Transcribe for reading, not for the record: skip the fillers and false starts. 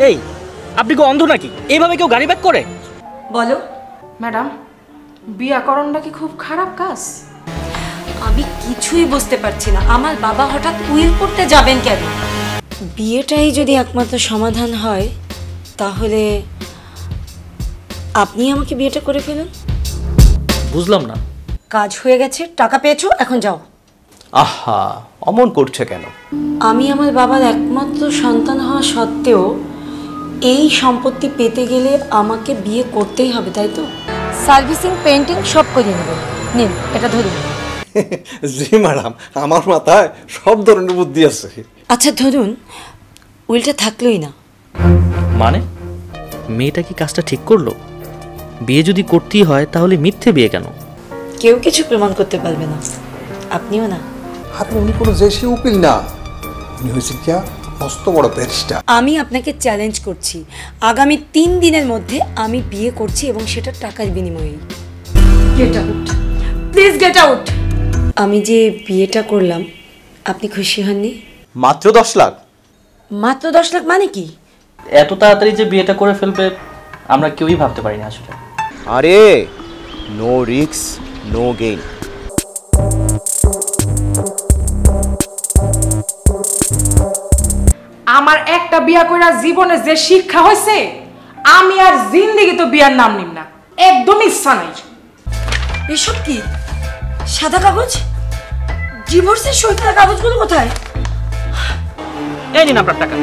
এই আপনি কি অন্ধ নাকি? এইভাবে কেউ গাড়ি ব্যাক করে? বলো ম্যাডাম, বিয়াকরণটা কি খুব খারাপ কাজ? আমি কিছুই বুঝতে পারছি না, আমার বাবা হঠাৎ উইল করতে যাবেন কেন? বিয়েটাই যদি একমাত্র সমাধান হয় তাহলে আপনি আমাকে বিয়েটা করে ফেলুন। বুঝলাম না। কাজ হয়ে গেছে, টাকা পেয়েছো, এখন যাও। আহা, অমন করছে কেন? আমি আমার বাবার একমাত্র সন্তান হওয়া সত্ত্বেও এই সম্পত্তি পেতে গেলে আমাকে বিয়ে করতেই হবে, তাই তো? সার্ভিসিং, পেইন্টিং সব করিয়ে নেবেন। নিন, এটা ধরুন। জি ম্যাডাম, আমার মাথায় সব ধরনের বুদ্ধি আছে। আচ্ছা ধরুন, উইলটা থাকলোই না। মানে মেয়েটা কি কাজটা ঠিক করলো? বিয়ে যদি করতেই হয় তাহলে মিথ্যে বিয়ে কেন? কেউ কিছু প্রমাণ করতে পারবে না, আপনিও না। আর উনি কোনো দেশি উকিল না, উনি হয়েছে কিয়া মস্ত বড় ব্যারিস্টার। আমি আপনাকে চ্যালেঞ্জ করছি, আগামী 3 দিনের মধ্যে আমি বিয়ে করছি এবং সেটা টাকার বিনিময়েই। Get out, please get out. আমি যে বিয়েটা করলাম, আপনি খুশি হননি? মাত্র 10 লাখ? মাত্র 10 লাখ মানে কি? এত তাড়াতাড়ি যে বিয়েটা করে ফেলবে আমরা কেউই ভাবতে পারি না আসলে। আরে নো রিস্ক নো গেইন। আমার একটা বিয়া কইরা জীবনে যে শিক্ষা হয়েছে, আমি আর জিন্দেগি তো বিয়ার নাম নিব না, একদম ইচ্ছা নাই। এসব কি? সাদা কাগজ? ডিভোর্সের সই করা কাগজগুলো কোথায়? এই নিন আপনার টাকা।